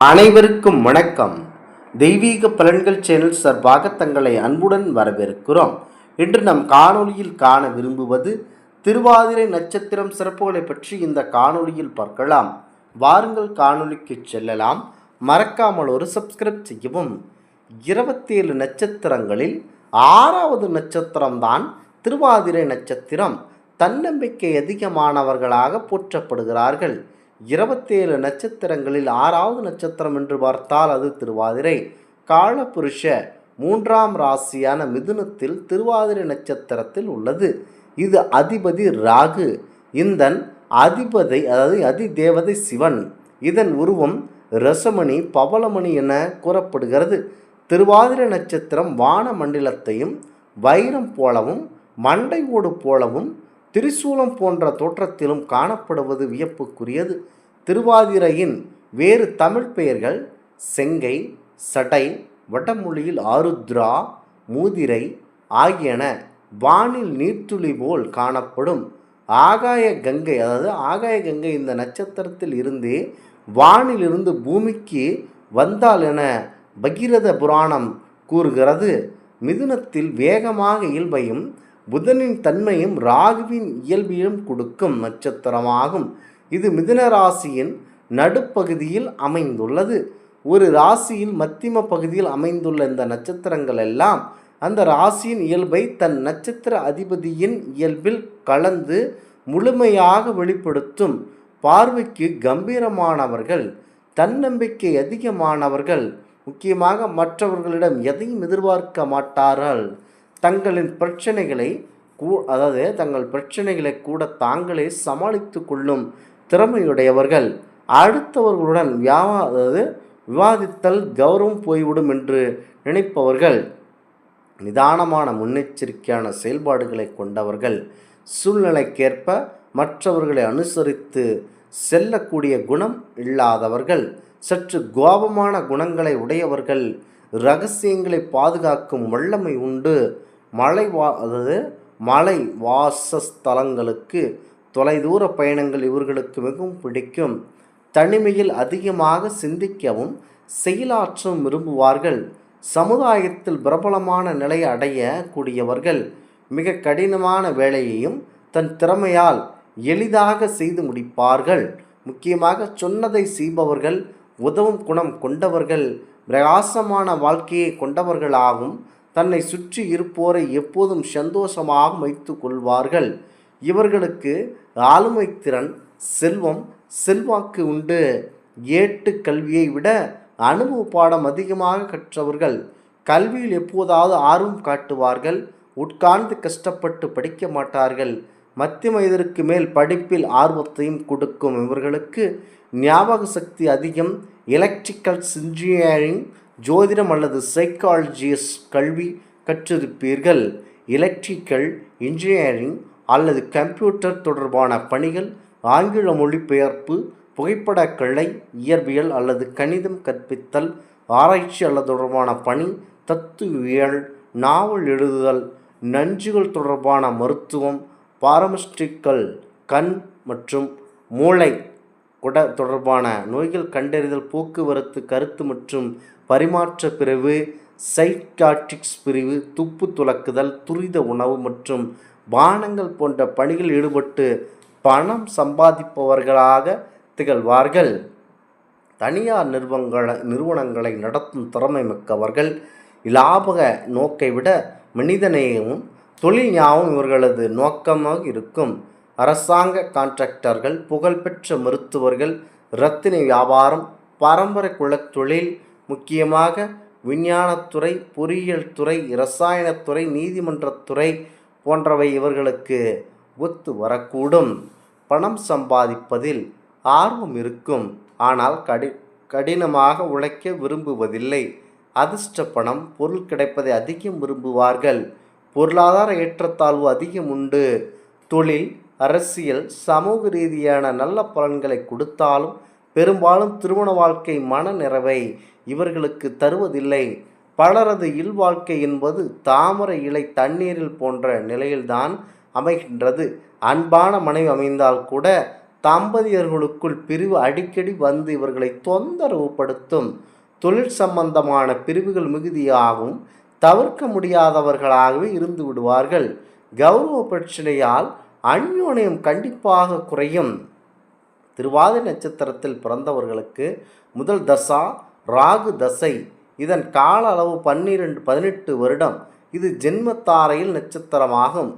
அனைவருக்கும் வணக்கம். தெய்வீக பலன்கள் சேனல் சார்பாக தங்களை அன்புடன் வரவேற்கிறோம். இன்று நம் காணொளியில் காண விரும்புவது திருவாதிரை நட்சத்திரம் சிறப்புகளை பற்றி இந்த காணொளியில் பார்க்கலாம். வாருங்கள் காணொளிக்கு செல்லலாம். மறக்காமல் ஒரு சப்ஸ்கிரைப் செய்யவும். 27 நட்சத்திரங்களில் 6வது நட்சத்திரம்தான் திருவாதிரை நட்சத்திரம். தன்னம்பிக்கை அதிகமானவர்களாக போற்றப்படுகிறார்கள். 27 நட்சத்திரங்களில் 6வது நட்சத்திரம் என்று பார்த்தால் அது திருவாதிரை. காலபுருஷ 3ஆம் ராசியான மிதுனத்தில் திருவாதிரை நட்சத்திரத்தில் உள்ளது. இது அதிபதி ராகு. இதன் அதிபதி அதிதேவதை சிவன். இதன் உருவம் ரசமணி பவளமணி என கூறப்படுகிறது. திருவாதிரை நட்சத்திரம் வான மண்டலத்தையும் வைரம் போலவும் மண்டை ஓடு போலவும் திரிசூலம் போன்ற தோற்றத்திலும் காணப்படுவது வியப்புக்குரியது. திருவாதிரையின் வேறு தமிழ் பெயர்கள் செங்கை, சடை, வடமொழியில் ஆருத்ரா, மூதிரை ஆகியன. வானில் நீர்த்துளி போல் காணப்படும் ஆகாய கங்கை இந்த நட்சத்திரத்தில் இருந்தே வானிலிருந்து பூமிக்கு வந்தால் என பகீரத புராணம் கூறுகிறது. மிதுனத்தில் வேகமாக இயல்பையும் புதனின் தன்மையும் ராகுவின் இயல்பையும் கொடுக்கும் நட்சத்திரமாகும். இது மிதுன ராசியின் நடுப்பகுதியில் அமைந்துள்ளது. ஒரு ராசியில் மத்தியம பகுதியில் அமைந்துள்ள இந்த நட்சத்திரங்கள் எல்லாம் அந்த ராசியின் இயல்பை தன் நட்சத்திர அதிபதியின் இயல்பில் கலந்து முழுமையாக வெளிப்படுத்தும். பார்வைக்கு கம்பீரமானவர்கள், தன்னம்பிக்கை அதிகமானவர்கள், முக்கியமாக மற்றவர்களிடம் எதையும் எதிர்பார்க்க மாட்டார்கள். தங்கள் பிரச்சனைகளை கூட தாங்களே சமாளித்து கொள்ளும் திறமையுடையவர்கள். அடுத்தவர்களுடன் விவாதித்தல் கௌரவம் போய்விடும் என்று நினைப்பவர்கள். நிதானமான முன்னெச்சரிக்கையான செயல்பாடுகளை கொண்டவர்கள். சூழ்நிலைக்கேற்ப மற்றவர்களை அனுசரித்து செல்லக்கூடிய குணம் இல்லாதவர்கள். சற்று கோபமான குணங்களை உடையவர்கள். இரகசியங்களை பாதுகாக்கும் வல்லமை உண்டு. மலை வாசஸ்தலங்களுக்கு தொலைதூர பயணங்கள் இவர்களுக்கு மிகவும் பிடிக்கும். தனிமையில் அதிகமாக சிந்திக்கவும் செயலாற்றவும் விரும்புவார்கள். சமுதாயத்தில் பிரபலமான நிலையை அடைய கூடியவர்கள். மிக கடினமான வேலையையும் தன் திறமையால் எளிதாக செய்து முடிப்பார்கள். முக்கியமாக சொன்னதை செய்பவர்கள். உதவும் குணம் கொண்டவர்கள். பிரகாசமான வாழ்க்கையை கொண்டவர்களாகவும் தன்னை சுற்றி இருப்போரை எப்போதும் சந்தோஷமாக வைத்து கொள்வார்கள். இவர்களுக்கு ஆளுமை திறன், செல்வம், செல்வாக்கு உண்டு. ஏட்டு கல்வியை விட அனுபவ பாடம் அதிகமாக கற்றவர்கள். கல்வியில் எப்போதாவது ஆர்வம் காட்டுவார்கள். உட்கார்ந்து கஷ்டப்பட்டு படிக்க மாட்டார்கள். மத்திய வயதிற்கு மேல் படிப்பில் ஆர்வத்தையும் கொடுக்கும். இவர்களுக்கு ஞாபக சக்தி அதிகம். எலக்ட்ரிக்கல் இன்ஜினியரிங், ஜோதிடம் அல்லது சைக்காலஜிஸ் கல்வி கற்றிருப்பீர்கள். எலக்ட்ரிக்கல் இன்ஜினியரிங் அல்லது கம்ப்யூட்டர் தொடர்பான பணிகள், ஆங்கில மொழிபெயர்ப்பு, புகைப்படக்கலை, இயற்பியல் அல்லது கணிதம் கற்பித்தல், ஆராய்ச்சி அல்லது தொடர்பான பணி, தத்துவியல், நாவல் எழுதுதல், நஞ்சுகள் தொடர்பான மருத்துவம், பாரமஸ்டிக்கல், கண் மற்றும் மூளை தொடர்பான நோய்கள் கண்டறிதல், போக்குவரத்து, கருத்து மற்றும் பரிமாற்ற பிரிவு, சைக்காட்ரிக்ஸ் பிரிவு, துப்பு துலக்குதல், துரித உணவு மற்றும் பானங்கள் போன்ற பணிகளில் ஈடுபட்டு பணம் சம்பாதிப்பவர்களாக திகழ்வார்கள். தனியார் நிறுவனங்களை நடத்தும் திறமை மிக்கவர்கள். லாபக நோக்கை விட மனிதநேயமும் தொழில் ஞாபகம் இவர்களது நோக்கமாக இருக்கும். அரசாங்க கான்ட்ராக்டர்கள், புகழ்பெற்ற மருத்துவர்கள், இரத்தின வியாபாரம், பரம்பரை குலத்தொழில், முக்கியமாக விஞ்ஞானத்துறை, பொறியியல் துறை, இரசாயனத்துறை, நீதிமன்றத்துறை போன்றவை இவர்களுக்கு ஒத்து வரக்கூடும். பணம் சம்பாதிப்பதில் ஆர்வம் இருக்கும். ஆனால் கடினமாக உழைக்க விரும்புவதில்லை. அதிர்ஷ்ட பணம், பொருள் கிடைப்பதை அதிகம் விரும்புவார்கள். பொருளாதார ஏற்றத்தாழ்வு அதிகம் உண்டு. தொழில், அரசியல், சமூக ரீதியான நல்ல பலன்களை கொடுத்தாலும் பெரும்பாலும் திருமண வாழ்க்கை மன நிறைவை இவர்களுக்கு தருவதில்லை. பலரது இல்வாழ்க்கை என்பது தாமரை இலை தண்ணீரில் போன்ற நிலையில்தான் அமைகின்றது. அன்பான மனைவி அமைந்தால் கூட தம்பதியர்களுக்குள் பிரிவு அடிக்கடி வந்து இவர்களை தொந்தரவு படுத்தும். தொழில் சம்பந்தமான பிரிவுகள் மிகுதியாகவும் தவிர்க்க முடியாதவர்களாகவே இருந்து விடுவார்கள். கௌரவ பிரச்சனையால் அந்யோன்யம் கண்டிப்பாக குறையும். திருவாதிரை நட்சத்திரத்தில் பிறந்தவர்களுக்கு முதல் தசா ராகு தசை. இதன் கால அளவு 18 வருடம். இது ஜென்மத்தாரையில் நட்சத்திரமாகும்.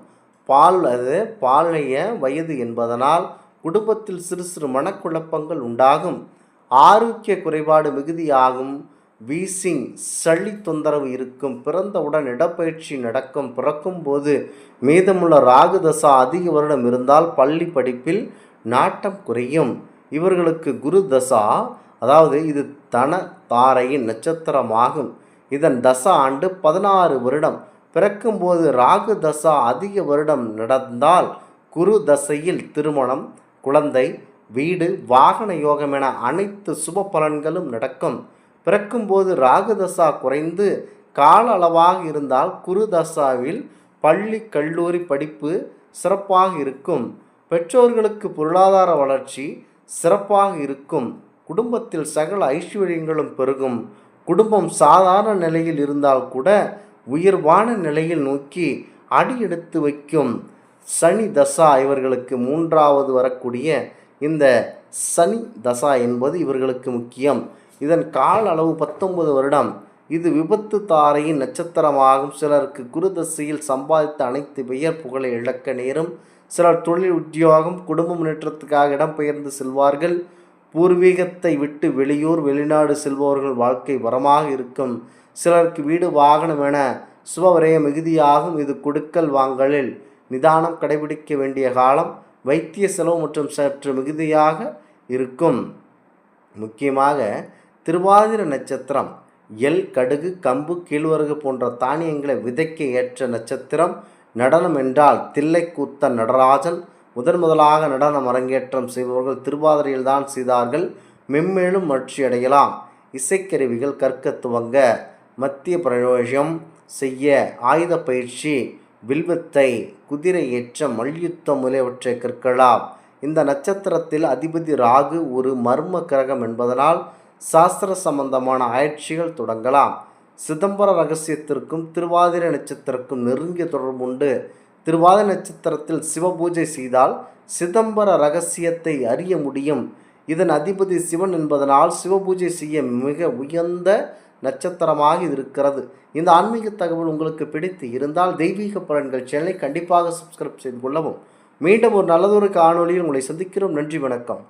பால்ய வயது என்பதனால் குடும்பத்தில் சிறு சிறு மனக்குழப்பங்கள் உண்டாகும். ஆரோக்கிய குறைபாடு மிகுதியாகும். வீசிங் சளி தொந்தரவு இருக்கும். பிறந்தவுடன் இடப்பயிற்சி நடக்கும். பிறக்கும் போது மீதமுள்ள ராகு தசா அதிக வருடம் இருந்தால் பள்ளி படிப்பில் நாட்டம் குறையும். இவர்களுக்கு குரு தசா, அதாவது இது தன தாரையின் நட்சத்திரமாகும். இதன் தசா ஆண்டு 16 வருடம். பிறக்கும்போது ராகு தசா அதிக வருடம் நடந்தால் குரு தசையில் திருமணம், குழந்தை, வீடு, வாகன யோகம் என அனைத்து சுப பலன்களும் நடக்கும். பிறக்கும்போது ராகு தசா குறைந்து கால அளவாக இருந்தால் குரு தசாவில் பள்ளி கல்லூரி படிப்பு சிறப்பாக இருக்கும். பெற்றோர்களுக்கு பொருளாதார வளர்ச்சி சிறப்பாக இருக்கும். குடும்பத்தில் சகல ஐஸ்வர்யங்களும் பெருகும். குடும்பம் சாதாரண நிலையில் இருந்தால் கூட உயர்வான நிலையில் நோக்கி அடி எடுத்து வைக்கும். சனி தசா இவர்களுக்கு 3வது வரக்கூடிய இந்த சனி தசா என்பது இவர்களுக்கு முக்கியம். இதன் கால அளவு 19 வருடம். இது விபத்து தாரையின் நட்சத்திரமாகும். சிலருக்கு குரு தசையில் சம்பாதித்த அனைத்து பெயர் புகழை இழக்க நேரும். சிலர் தொழில், உத்தியோகம், குடும்ப முன்னேற்றத்துக்காக இடம்பெயர்ந்து செல்வார்கள். பூர்வீகத்தை விட்டு வெளியூர், வெளிநாடு செல்பவர்கள் வாழ்க்கை வரமாக இருக்கும். சிலருக்கு வீடு, வாகனம் என சுபவிரய மிகுதியாகும். இது கொடுக்கல் வாங்கலில் நிதானம் கடைபிடிக்க வேண்டிய காலம். வைத்திய செலவு மற்றும் சற்று மிகுதியாக இருக்கும். முக்கியமாக திருவாதிரை நட்சத்திரம் எள், கடுகு, கம்பு, கேழ்வரகு போன்ற தானியங்களை விதைக்க ஏற்ற நட்சத்திரம். நடனம் என்றால் தில்லைக்கூத்தன் நடராஜன் முதலாக நடனம் அரங்கேற்றம் செய்பவர்கள் திருவாதிரையில்தான் செய்தார்கள். மென்மேலும் வளர்ச்சியடையலாம். இசைக்கருவிகள் கற்க துவங்க, மத்திய பிரயோகம் செய்ய, ஆயுத பயிற்சி, வில்வித்தை, குதிரை ஏற்றம், மல்யுத்தம் முதலியவற்றை கற்கலாம். இந்த நட்சத்திரத்தில் அதிபதி ராகு ஒரு மர்ம கிரகம் என்பதனால் சாஸ்திர சம்பந்தமான ஆய்ச்சிகள் தொடங்கலாம். சிதம்பர ரகசியத்திற்கும் திருவாதிரை நட்சத்திரத்திற்கும் நெருங்கிய தொடர்பு உண்டு. திருவாதிரை நட்சத்திரத்தில் சிவபூஜை செய்தால் சிதம்பர ரகசியத்தை அறிய முடியும். இதன் அதிபதி சிவன் என்பதனால் சிவபூஜை செய்ய மிக உயர்ந்த நட்சத்திரமாக இது இருக்கிறது. இந்த ஆன்மீக தகவல் உங்களுக்கு பிடித்து இருந்தால் தெய்வீக பலன்கள் சேனலை கண்டிப்பாக சப்ஸ்கிரைப் செய்து கொள்ளவும். மீண்டும் ஒரு நல்லதொரு காணொளியில் உங்களை சந்திக்கிறோம். நன்றி, வணக்கம்.